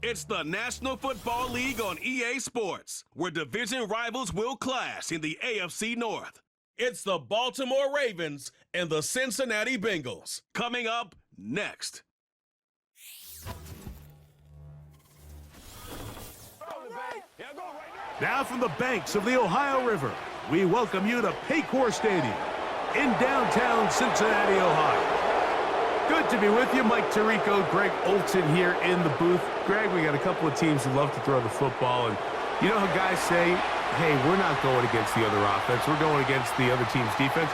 It's the National Football League on EA Sports, where division rivals will clash in the AFC North. It's the Baltimore Ravens and the Cincinnati Bengals. Coming up next. Now from the banks of the Ohio River, we welcome you to Paycor Stadium in downtown Cincinnati, Ohio. Good to be with you. Mike Tirico, Greg Olson here in the booth. Greg, we got a couple of teams who love to throw the football, and you know how guys say, hey, we're not going against the other offense. We're going against the other team's defense.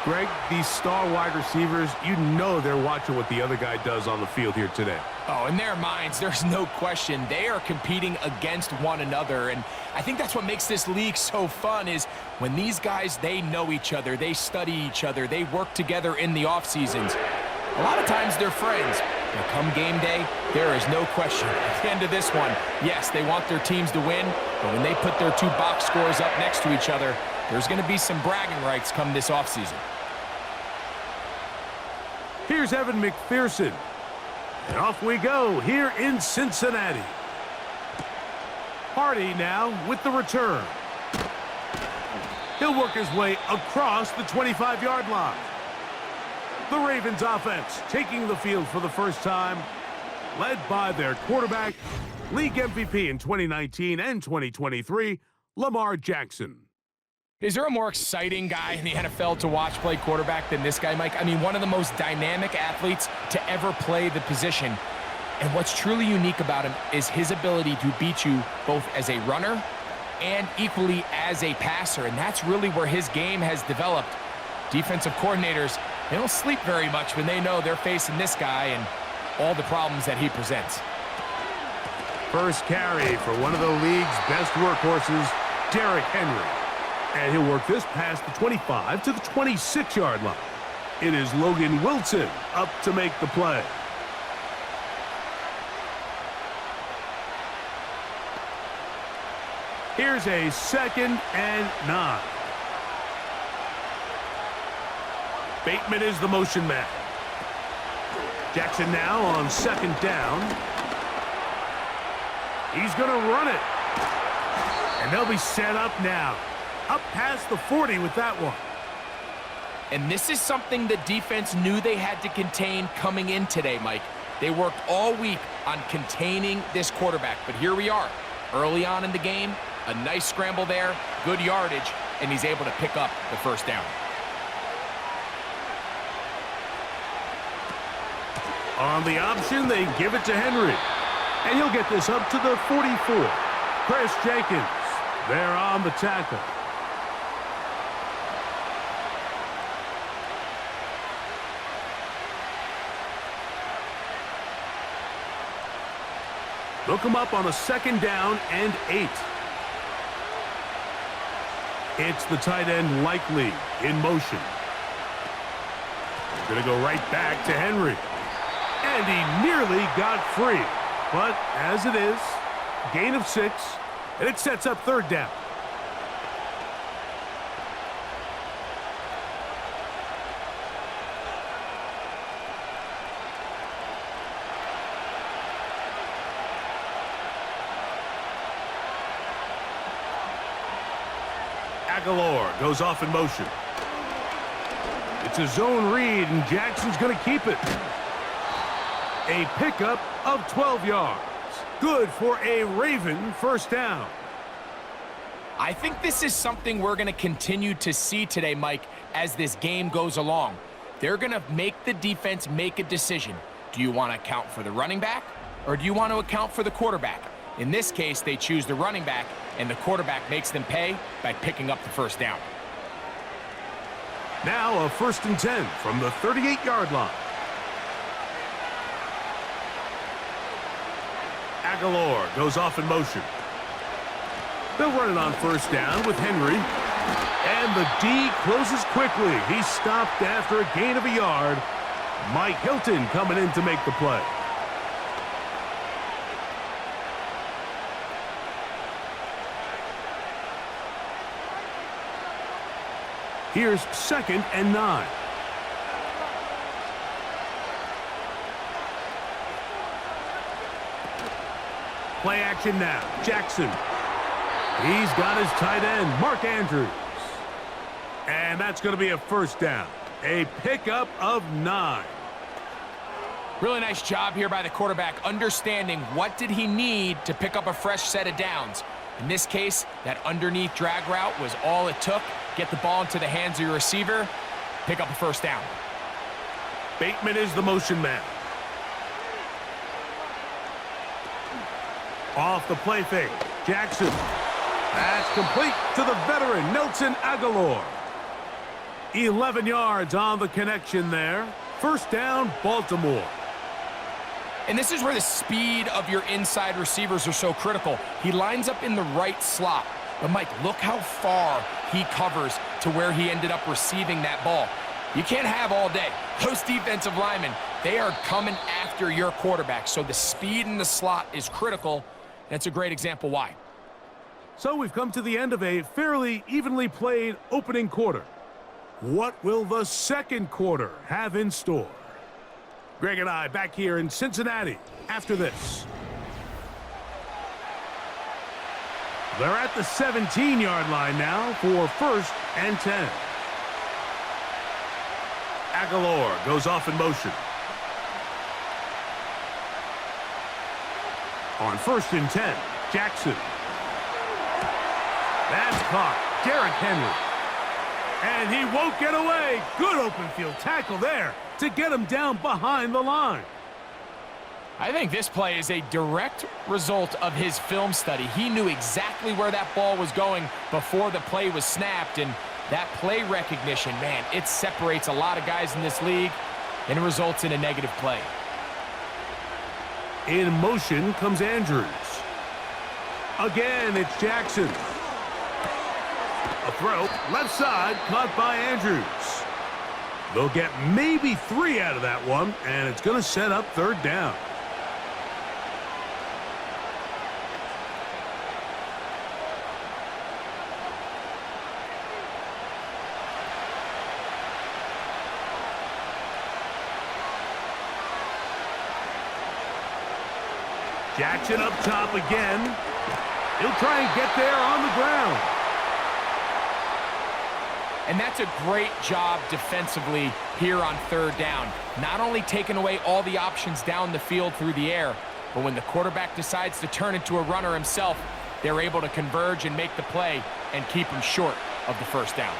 Greg, these star wide receivers, you know they're watching what the other guy does on the field here today. Oh, in their minds, there's no question. They are competing against one another, and I think that's what makes this league so fun is when these guys, they know each other, they study each other, they work together in the off seasons. A lot of times they're friends, but come game day, there is no question. At the end of this one, yes, they want their teams to win, but when they put their two box scores up next to each other, there's going to be some bragging rights come this offseason. Here's Evan McPherson. And off we go here in Cincinnati. Hardy now with the return. He'll work his way across the 25-yard line. The Ravens offense taking the field for the first time, led by their quarterback, league MVP in 2019 and 2023, Lamar Jackson. Is there a more exciting guy in the NFL to watch play quarterback than this guy, Mike? I mean, one of the most dynamic athletes to ever play the position. And what's truly unique about him is his ability to beat you both as a runner and equally as a passer. And that's really where his game has developed. Defensive coordinators, they don't sleep very much when they know they're facing this guy and all the problems that he presents. First carry for one of the league's best workhorses, Derrick Henry. And he'll work this past the 25 to the 26-yard line. It is Logan Wilson up to make the play. Here's a 2nd and 9. Bateman is the motion man. Jackson now on 2nd down. He's going to run it. And they'll be set up now. Up past the 40 with that one. And this is something the defense knew they had to contain coming in today, Mike. They worked all week on containing this quarterback. But here we are, early on in the game. A nice scramble there, good yardage, and he's able to pick up the first down. On the option, they give it to Henry. And he'll get this up to the 44. Chris Jenkins there on the tackle. Look him up on a 2nd down and 8. It's the tight end Likely in motion. Going to go right back to Henry. And he nearly got free. But as it is, gain of 6, and it sets up 3rd down. Aguilar goes off in motion. It's a zone read, and Jackson's going to keep it. A pickup of 12 yards. Good for a Raven first down. I think this is something we're going to continue to see today, Mike, as this game goes along. They're going to make the defense make a decision. Do you want to account for the running back, or do you want to account for the quarterback? In this case, they choose the running back, and the quarterback makes them pay by picking up the first down. Now a 1st and 10 from the 38-yard line. Aguilar goes off in motion. They'll run it on 1st down with Henry. And the D closes quickly. He stopped after a gain of a yard. Mike Hilton coming in to make the play. Here's 2nd and 9. Play action now. Jackson. He's got his tight end, Mark Andrews. And that's going to be a first down. A pickup of 9. Really nice job here by the quarterback, understanding what did he need to pick up a fresh set of downs. In this case, that underneath drag route was all it took. Get the ball into the hands of your receiver, pick up a first down. Bateman is the motion man. Off the play fake. Jackson. That's complete to the veteran, Nelson Aguilar. 11 yards on the connection there. First down, Baltimore. And this is where the speed of your inside receivers are so critical. He lines up in the right slot. But, Mike, look how far he covers to where he ended up receiving that ball. You can't have all day. Those defensive linemen, they are coming after your quarterback. So the speed in the slot is critical. That's a great example why. So we've come to the end of a fairly evenly played opening quarter. What will the second quarter have in store? Greg and I back here in Cincinnati after this. They're at the 17-yard line now for 1st and 10. Aguilar goes off in motion. On 1st and 10, Jackson. That's caught. Derrick Henry. And he won't get away. Good open field tackle there to get him down behind the line. I think this play is a direct result of his film study. He knew exactly where that ball was going before the play was snapped, and that play recognition, man, it separates a lot of guys in this league, and it results in a negative play. In motion comes Andrews. Again, it's Jackson. A throw, left side, caught by Andrews. They'll get maybe 3 out of that one, and it's going to set up 3rd down. Jackson up top again. He'll try and get there on the ground. And that's a great job defensively here on 3rd down. Not only taking away all the options down the field through the air, but when the quarterback decides to turn into a runner himself, they're able to converge and make the play and keep him short of the 1st down.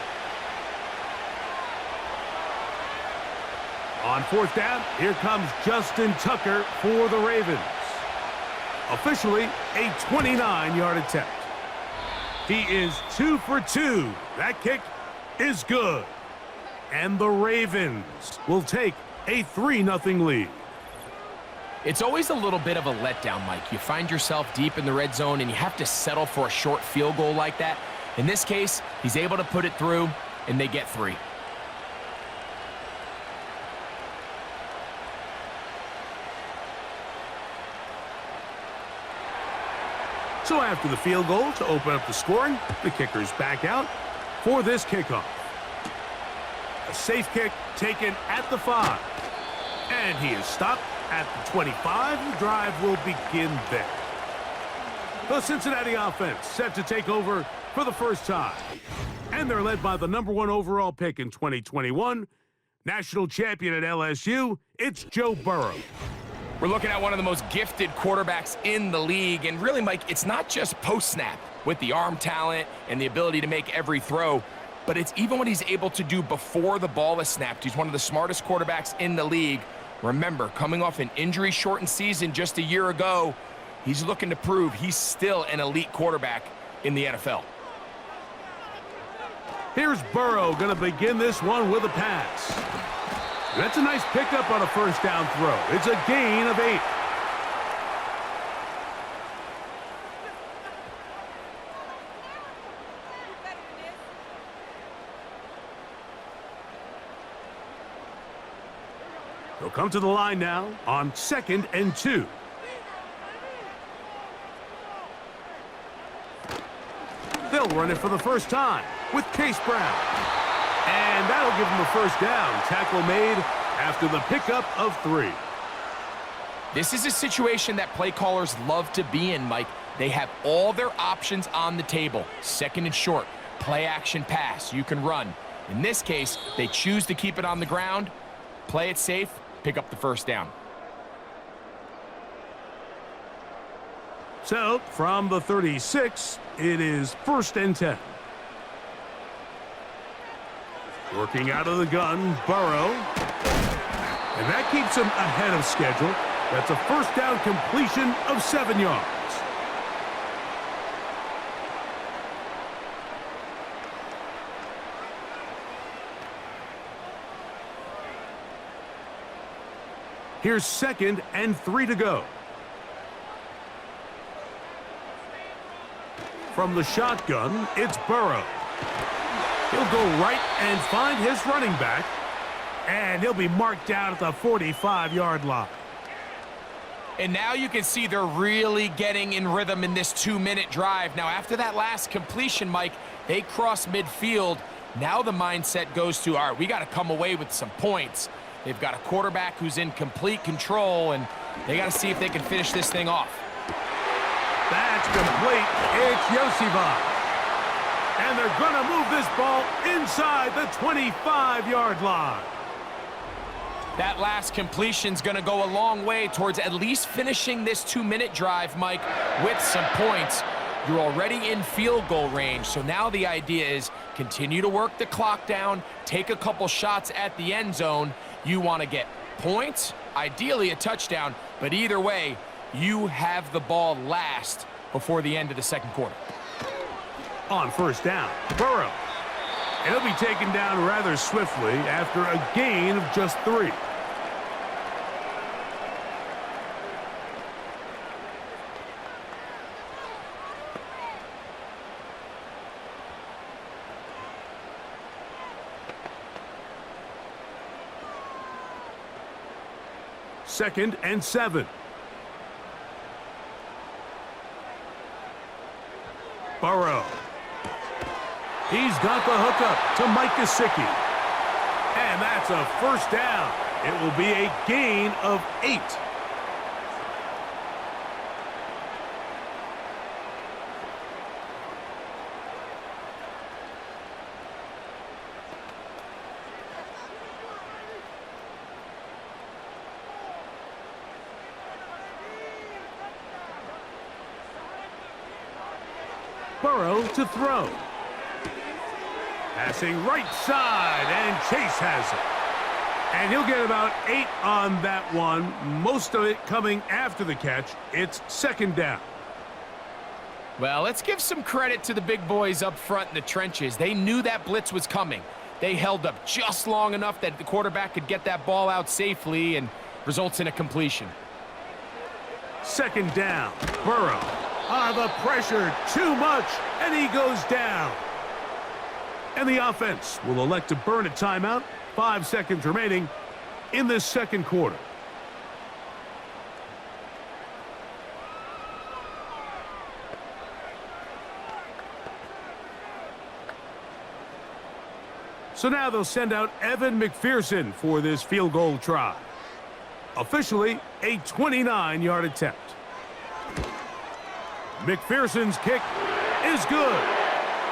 On 4th down, here comes Justin Tucker for the Ravens. Officially a 29-yard attempt. He is 2 for 2. That kick is good. And the Ravens will take a 3-0 lead. It's always a little bit of a letdown, Mike. You find yourself deep in the red zone and you have to settle for a short field goal like that. In this case, he's able to put it through and they get 3. So after the field goal to open up the scoring, the kicker's back out for this kickoff. A safe kick taken at the 5. And he is stopped at the 25. The drive will begin there. The Cincinnati offense set to take over for the first time. And they're led by the #1 overall pick in 2021, national champion at LSU, it's Joe Burrow. We're looking at one of the most gifted quarterbacks in the league. And really, Mike, it's not just post-snap with the arm talent and the ability to make every throw, but it's even what he's able to do before the ball is snapped. He's one of the smartest quarterbacks in the league. Remember, coming off an injury-shortened season just a year ago, he's looking to prove he's still an elite quarterback in the NFL. Here's Burrow going to begin this one with a pass. That's a nice pickup on a first down throw. It's a gain of 8. They'll come to the line now on 2nd and 2. They'll run it for the first time with Case Brown. And that'll give him a first down. Tackle made after the pickup of 3. This is a situation that play callers love to be in, Mike. They have all their options on the table. Second and short, play action pass, you can run. In this case, they choose to keep it on the ground, play it safe, pick up the first down. So, from the 36, it is 1st and 10. Working out of the gun, Burrow. And that keeps him ahead of schedule. That's a first down completion of 7 yards. Here's 2nd and 3 to go. From the shotgun, it's Burrow. He'll go right and find his running back. And he'll be marked down at the 45-yard line. And now you can see they're really getting in rhythm in this 2-minute drive. Now, after that last completion, Mike, they cross midfield. Now the mindset goes to, all right, we got to come away with some points. They've got a quarterback who's in complete control, and they got to see if they can finish this thing off. That's complete. It's Yosivas. And they're going to move this ball inside the 25-yard line. That last completion's going to go a long way towards at least finishing this 2-minute drive, Mike, with some points. You're already in field goal range, so now the idea is continue to work the clock down, take a couple shots at the end zone. You want to get points, ideally a touchdown, but either way, you have the ball last before the end of the second quarter. On first down, Burrow. And he'll be taken down rather swiftly after a gain of just 3. Second and 7. Burrow. He's got the hookup to Mike Gesicki. And that's a first down. It will be a gain of 8. Burrow to throw. Passing right side, and Chase has it. And he'll get about 8 on that one, most of it coming after the catch. It's 2nd down. Well, let's give some credit to the big boys up front in the trenches. They knew that blitz was coming. They held up just long enough that the quarterback could get that ball out safely and results in a completion. 2nd down, Burrow. The pressure, too much, and he goes down. And the offense will elect to burn a timeout. 5 seconds remaining in this second quarter. So now they'll send out Evan McPherson for this field goal try. Officially a 29-yard attempt. McPherson's kick is good.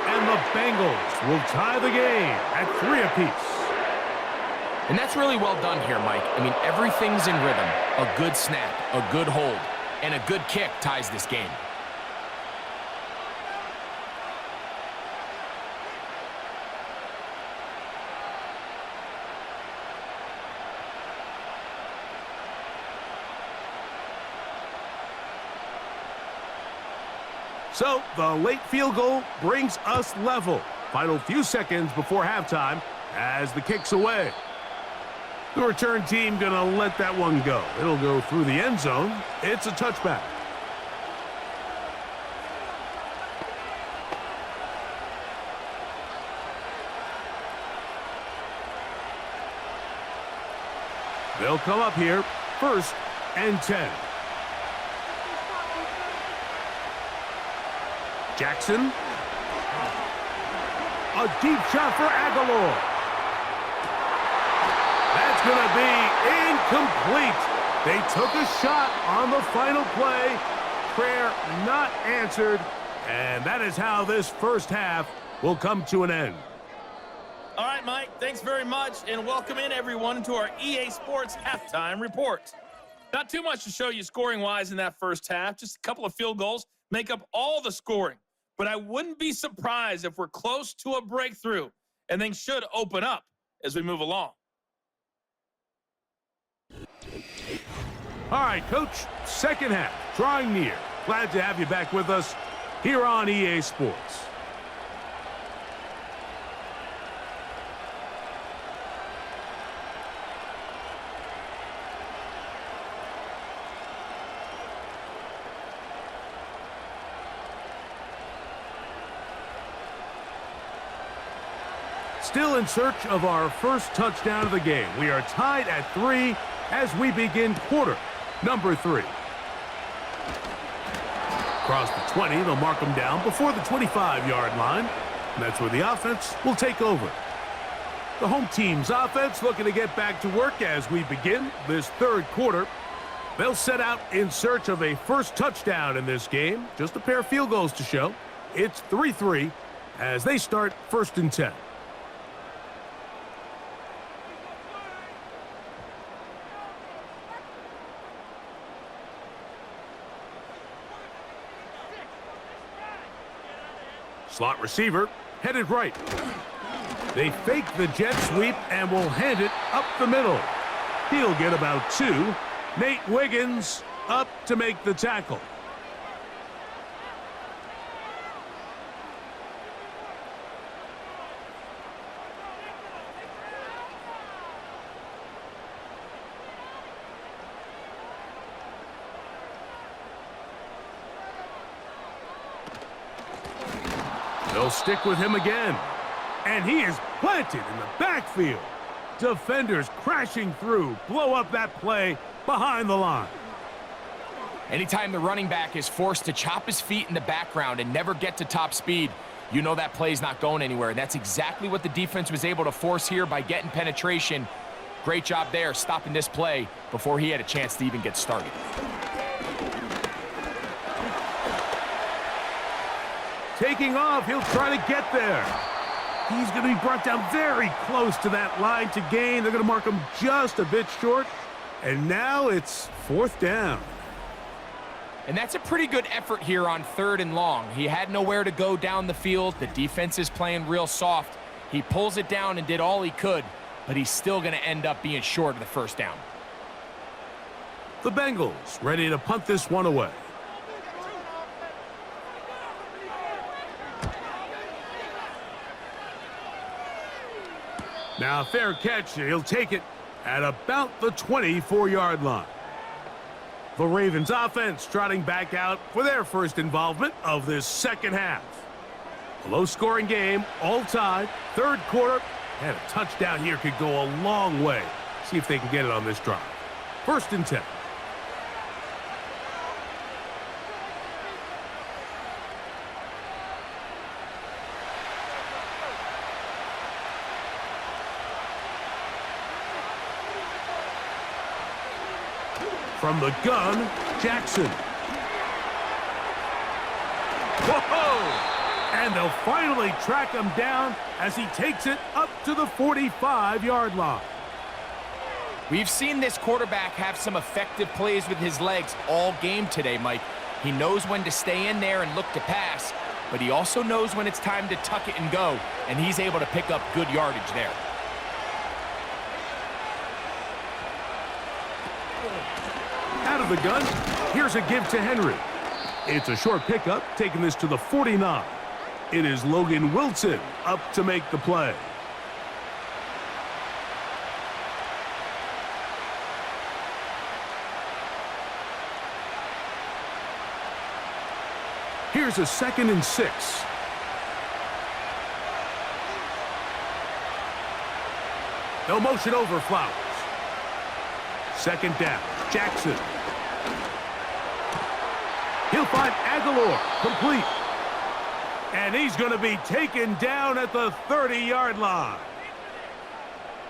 And the Bengals will tie the game at 3 apiece. And that's really well done here, Mike. I mean, everything's in rhythm. A good snap, a good hold, and a good kick ties this game. So the late field goal brings us level. Final few seconds before halftime as the kick's away. The return team going to let that one go. It'll go through the end zone. It's a touchback. They'll come up here, 1st and 10. Jackson. A deep shot for Aguilar. That's going to be incomplete. They took a shot on the final play. Prayer not answered. And that is how this first half will come to an end. All right, Mike, thanks very much, and welcome in everyone to our EA Sports Halftime Report. Not too much to show you scoring-wise in that first half. Just a couple of field goals make up all the scoring. But I wouldn't be surprised if we're close to a breakthrough, and things should open up as we move along. All right, Coach, second half, drawing near. Glad to have you back with us here on EA Sports. Still in search of our first touchdown of the game. We are tied at 3 as we begin quarter number 3. Across the 20, they'll mark them down before the 25-yard line. And that's where the offense will take over. The home team's offense looking to get back to work as we begin this third quarter. They'll set out in search of a first touchdown in this game. Just a pair of field goals to show. It's 3-3 as they start 1st and 10. Slot receiver, headed right. They fake the jet sweep and will hand it up the middle. He'll get about 2. Nate Wiggins up to make the tackle. They'll stick with him again. And he is planted in the backfield. Defenders crashing through, blow up that play behind the line. Anytime the running back is forced to chop his feet in the background and never get to top speed, you know that play's not going anywhere. And that's exactly what the defense was able to force here by getting penetration. Great job there, stopping this play before he had a chance to even get started. Taking off, he'll try to get there. He's going to be brought down very close to that line to gain. They're going to mark him just a bit short. And now it's 4th down. And that's a pretty good effort here on 3rd and long. He had nowhere to go down the field. The defense is playing real soft. He pulls it down and did all he could, but he's still going to end up being short of the 1st down. The Bengals ready to punt this one away. Now, fair catch. He'll take it at about the 24-yard line. The Ravens offense trotting back out for their first involvement of this second half. A low-scoring game, all tied, 3rd quarter, and a touchdown here could go a long way. See if they can get it on this drive. 1st and 10. From the gun, Jackson. Whoa! And they'll finally track him down as he takes it up to the 45-yard line. We've seen this quarterback have some effective plays with his legs all game today, Mike. He knows when to stay in there and look to pass, but he also knows when it's time to tuck it and go, and he's able to pick up good yardage there. Out of the gun, here's a give to Henry. It's a short pickup, taking this to the 49. It is Logan Wilson up to make the play. Here's a 2nd and 6. They'll motion over Flowers. 2nd down, Jackson. He'll find Aguilar, complete. And he's going to be taken down at the 30-yard line.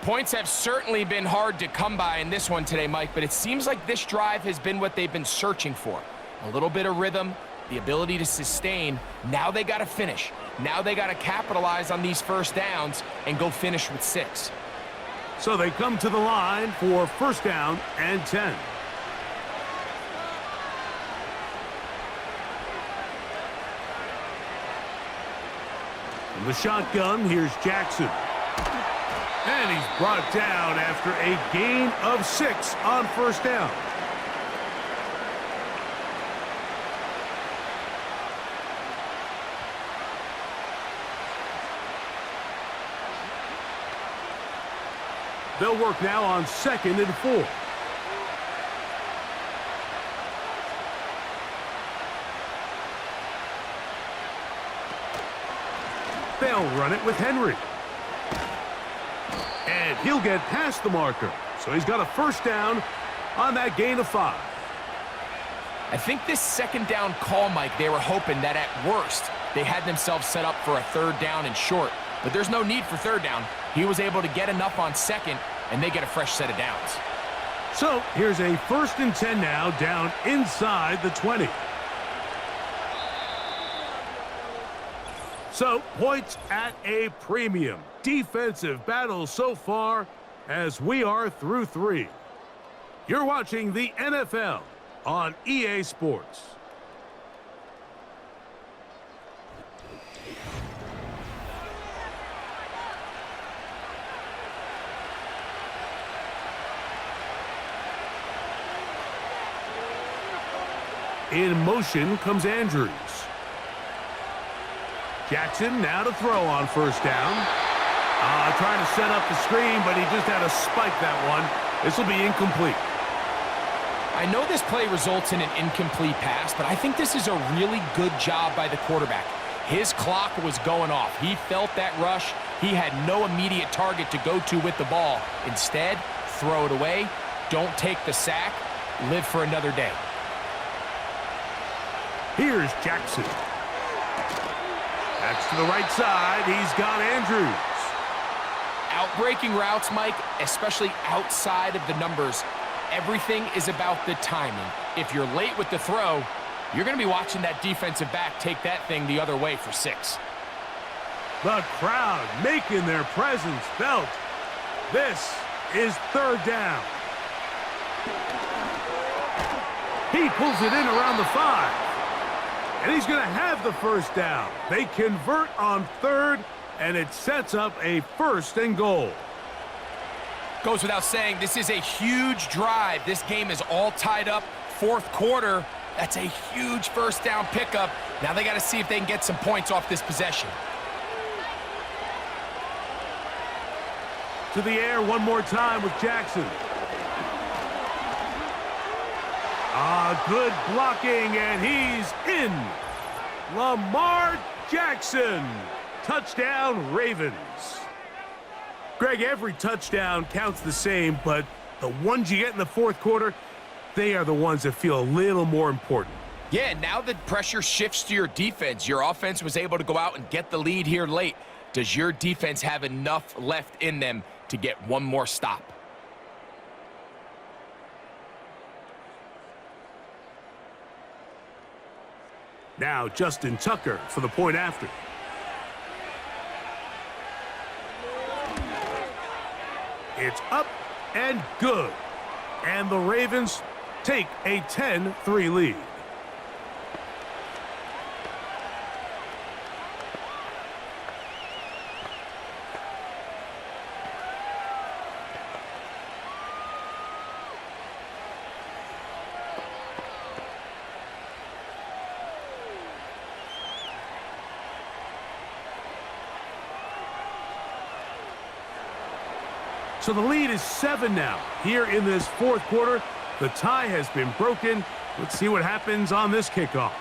Points have certainly been hard to come by in this one today, Mike, but it seems like this drive has been what they've been searching for. A little bit of rhythm, the ability to sustain. Now they got to finish. Now they got to capitalize on these first downs and go finish with 6. So they come to the line for first down and 10. From the shotgun, here's Jackson. And he's brought down after a gain of 6 on first down. They'll work now on 2nd and 4. They'll run it with Henry. And he'll get past the marker. So he's got a first down on that gain of 5. I think this second down call, Mike, they were hoping that at worst they had themselves set up for a 3rd down and short. But there's no need for 3rd down. He was able to get enough on 2nd, and they get a fresh set of downs. So here's a 1st and 10 now, down inside the 20. So points at a premium. Defensive battle so far as we are through 3. You're watching the NFL on EA Sports. In motion comes Andrews. Jackson now to throw on first down. Trying to set up the screen, but he just had to spike that one. This will be incomplete. I know this play results in an incomplete pass, but I think this is a really good job by the quarterback. His clock was going off. He felt that rush. He had no immediate target to go to with the ball. Instead, throw it away. Don't take the sack. Live for another day. Here's Jackson. That's to the right side. He's got Andrews. Outbreaking routes, Mike, especially outside of the numbers, everything is about the timing. If you're late with the throw, you're going to be watching that defensive back take that thing the other way for 6. The crowd making their presence felt. This is 3rd down. He pulls it in around the 5. And he's going to have the first down. They convert on 3rd, and it sets up a 1st and goal. Goes without saying, this is a huge drive. This game is all tied up. 4th quarter, that's a huge first down pickup. Now they got to see if they can get some points off this possession. To the air one more time with Jackson. Good blocking, and he's in. Lamar Jackson. Touchdown, Ravens. Greg, every touchdown counts the same, but the ones you get in the 4th quarter, they are the ones that feel a little more important. Yeah, now the pressure shifts to your defense. Your offense was able to go out and get the lead here late. Does your defense have enough left in them to get one more stop? Now Justin Tucker for the point after. It's up and good. And the Ravens take a 10-3 lead. So the lead is 7 now. Here in this 4th quarter, the tie has been broken. Let's see what happens on this kickoff.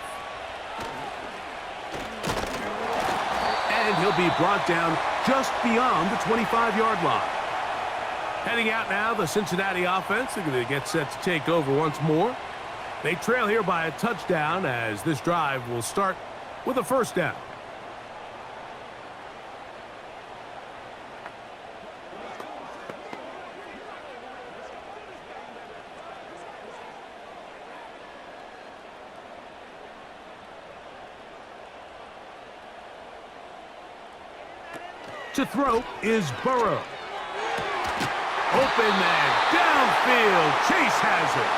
And he'll be brought down just beyond the 25-yard line. Heading out now, the Cincinnati offense. They're going to get set to take over once more. They trail here by a touchdown as this drive will start with a first down. To throw is Burrow. Open man, downfield, Chase has it.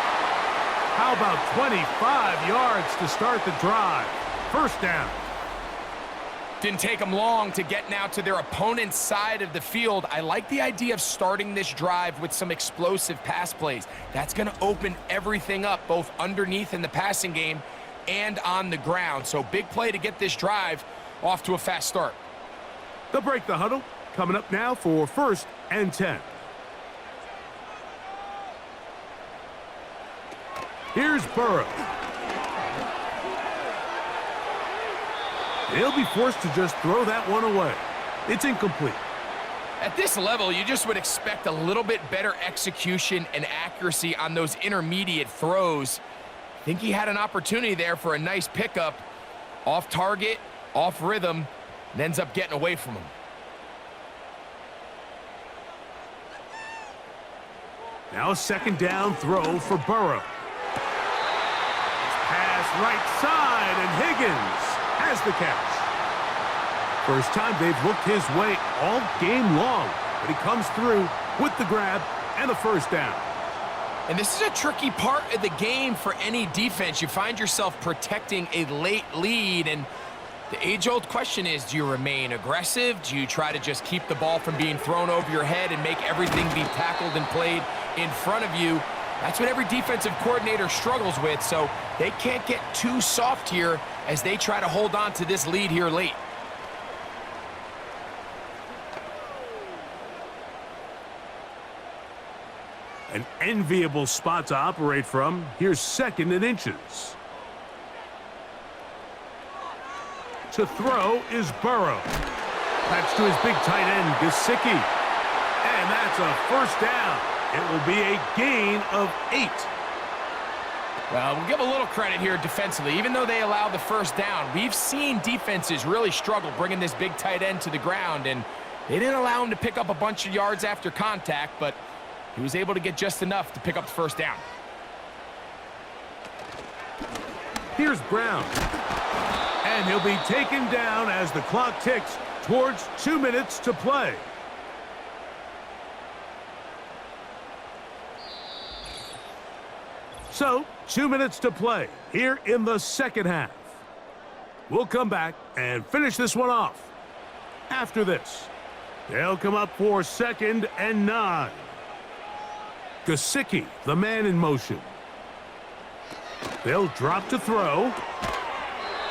How about 25 yards to start the drive? First down. Didn't take them long to get now to their opponent's side of the field. I like the idea of starting this drive with some explosive pass plays. That's going to open everything up, both underneath in the passing game and on the ground. So big play to get this drive off to a fast start. They'll break the huddle. Coming up now for 1st and 10. Here's Burrow. He'll be forced to just throw that one away. It's incomplete. At this level, you just would expect a little bit better execution and accuracy on those intermediate throws. I think he had an opportunity there for a nice pickup. Off target, off rhythm, and ends up getting away from him. Now a 2nd down throw for Burrow. Pass right side, and Higgins has the catch. First time they've looked his way all game long, but he comes through with the grab and a 1st down. And this is a tricky part of the game for any defense. You find yourself protecting a late lead, and the age-old question is, do you remain aggressive? Do you try to just keep the ball from being thrown over your head and make everything be tackled and played in front of you? That's what every defensive coordinator struggles with, so they can't get too soft here as they try to hold on to this lead here late. An enviable spot to operate from. Here's 2nd and inches. To throw is Burrow. That's to his big tight end, Gesicki. And that's a 1st down. It will be a gain of 8. Well, we'll give a little credit here defensively. Even though they allow the 1st down, we've seen defenses really struggle bringing this big tight end to the ground, and they didn't allow him to pick up a bunch of yards after contact, but he was able to get just enough to pick up the 1st down. Here's Brown. And he'll be taken down as the clock ticks towards 2 minutes to play. So, 2 minutes to play here in the 2nd half. We'll come back and finish this one off. After this, they'll come up for 2nd and 9. Gesicki, the man in motion. They'll drop to throw.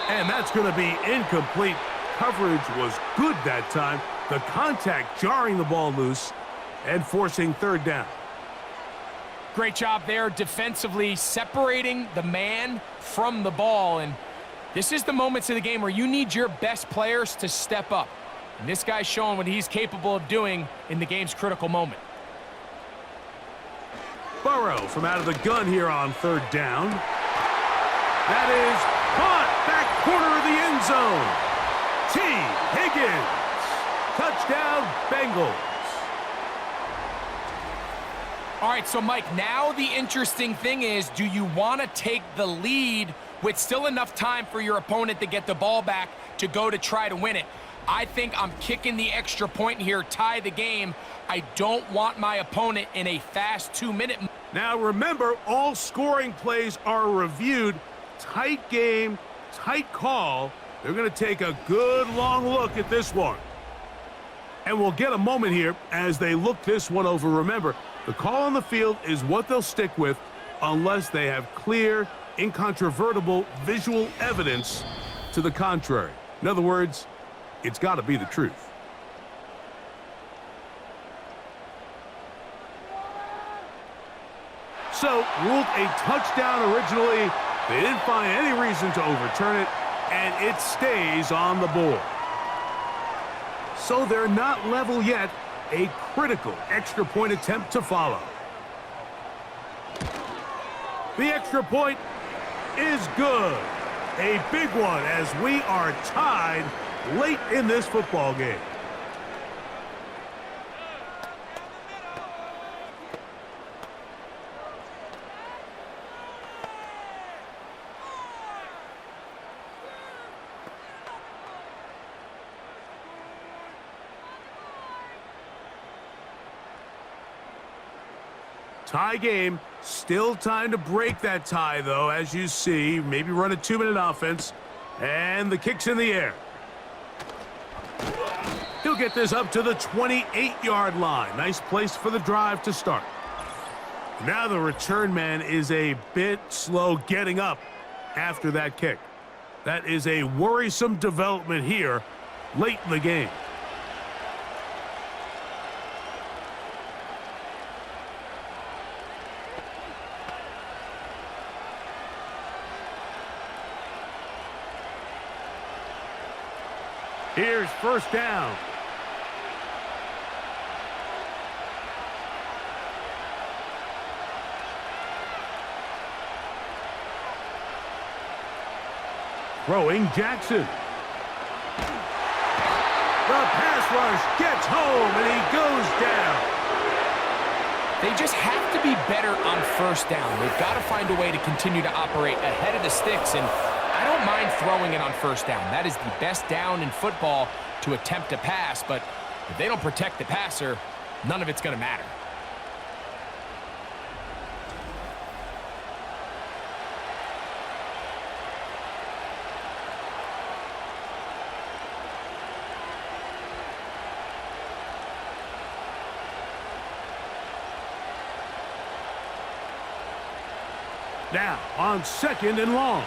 And that's going to be incomplete. Coverage was good that time. The contact jarring the ball loose and forcing 3rd down. Great job there defensively, separating the man from the ball. And this is the moments of the game where you need your best players to step up. And this guy's showing what he's capable of doing in the game's critical moment. Burrow from out of the gun here on 3rd down. That is caught back corner of the end zone. T. Higgins. Touchdown, Bengals. All right, so Mike, now the interesting thing is, do you want to take the lead with still enough time for your opponent to get the ball back to go to try to win it? I think I'm kicking the extra point here, tie the game. I don't want my opponent in a fast 2-minute. Now remember, all scoring plays are reviewed. Tight game, tight call. They're going to take a good long look at this one. And we'll get a moment here as they look this one over. Remember, the call on the field is what they'll stick with unless they have clear, incontrovertible visual evidence to the contrary. In other words, it's got to be the truth. So, ruled a touchdown originally. They didn't find any reason to overturn it, and it stays on the board. So they're not level yet. A critical extra point attempt to follow. The extra point is good. A big one as we are tied late in this football game. Tie game. Still time to break that tie, though, as you see. Maybe run a 2-minute offense. And the kick's in the air. He'll get this up to the 28-yard line. Nice place for the drive to start. Now the return man is a bit slow getting up after that kick. That is a worrisome development here late in the game. Here's first down. Throwing Jackson. The pass rush gets home and he goes down. They just have to be better on first down. They've got to find a way to continue to operate ahead of the sticks, and I don't mind throwing it on first down. That is the best down in football to attempt a pass, but if they don't protect the passer, none of it's going to matter. Now on 2nd and long.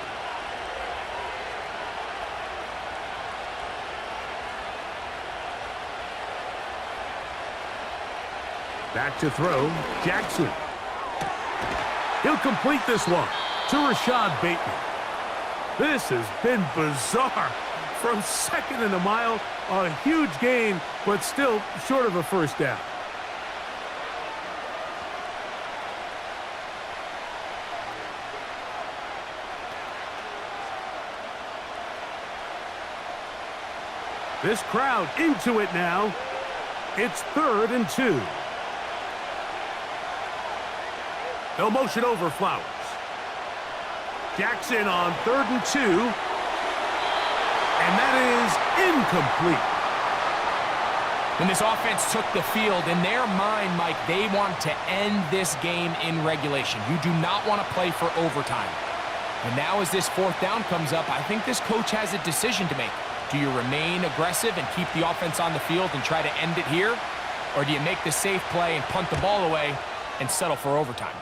Back to throw, Jackson. He'll complete this one to Rashad Bateman. This has been bizarre. From 2nd and a mile, a huge gain, but still short of a first down. This crowd into it now. It's 3rd and 2. They'll motion over Flowers. Jackson on 3rd and 2. And that is incomplete. When this offense took the field, in their mind, Mike, they want to end this game in regulation. You do not want to play for overtime. And now as this 4th down comes up, I think this coach has a decision to make. Do you remain aggressive and keep the offense on the field and try to end it here? Or do you make the safe play and punt the ball away and settle for overtime?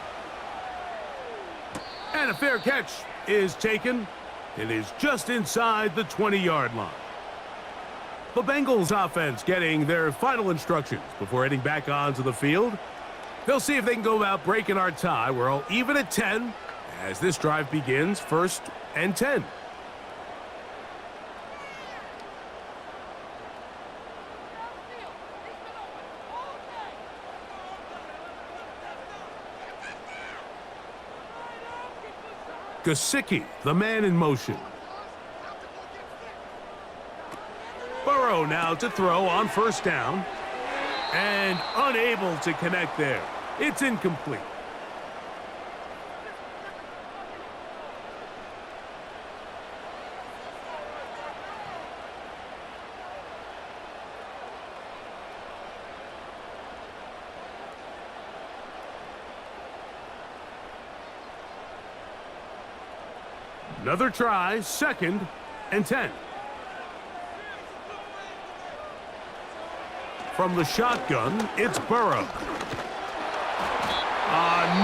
And a fair catch is taken. It is just inside the 20-yard line. The Bengals offense getting their final instructions before heading back onto the field. They'll see if they can go about breaking our tie. We're all even at 10 as this drive begins, 1st and 10. Gesicki, the man in motion. Burrow now to throw on 1st down. And unable to connect there. It's incomplete. Another try, 2nd and 10. From the shotgun, it's Burrow.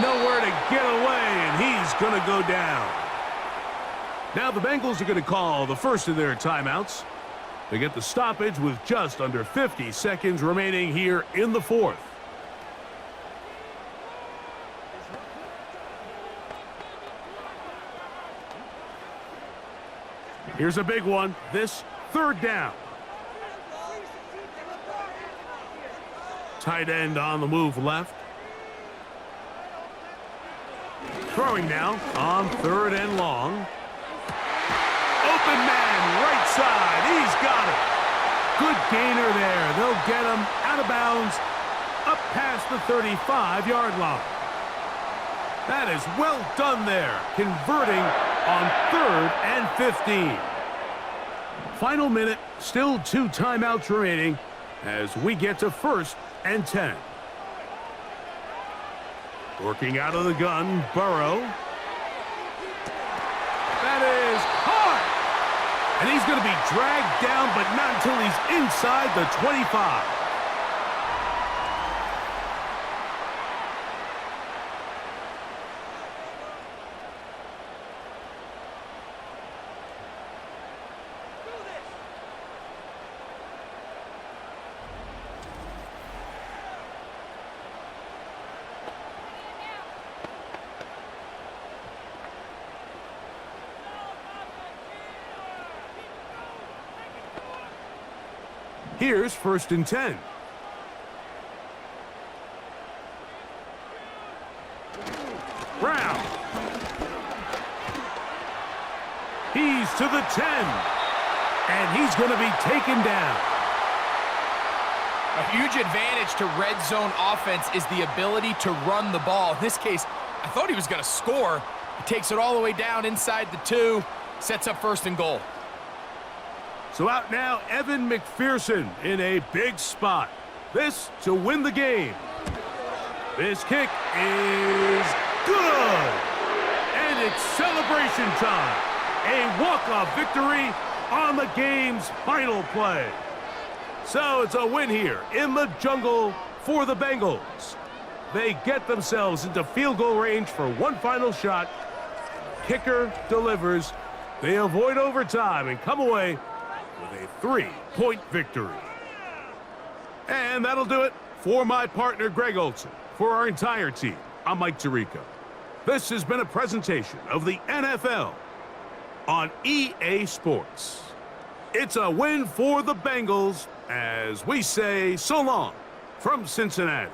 Nowhere to get away, and he's going to go down. Now the Bengals are going to call the first of their timeouts. They get the stoppage with just under 50 seconds remaining here in the 4th. Here's a big one. This 3rd down. Tight end on the move left. Throwing now on 3rd and long. Open man, right side. He's got it. Good gainer there. They'll get him out of bounds up past the 35-yard line. That is well done there, converting on 3rd and 15. Final minute, still 2 timeouts remaining as we get to 1st and 10. Working out of the gun, Burrow. That is hard. And he's going to be dragged down, but not until he's inside the 25. Here's 1st and 10. Brown. He's to the 10. And he's going to be taken down. A huge advantage to red zone offense is the ability to run the ball. In this case, I thought he was going to score. He takes it all the way down inside the 2, sets up 1st and goal. So out now, Evan McPherson in a big spot. This to win the game. This kick is good. And it's celebration time. A walk-off victory on the game's final play. So it's a win here in the jungle for the Bengals. They get themselves into field goal range for one final shot. Kicker delivers. They avoid overtime and come away with a 3-point victory. And that'll do it for my partner, Greg Olson. For our entire team, I'm Mike Tirico. This has been a presentation of the NFL on EA Sports. It's a win for the Bengals as we say so long from Cincinnati.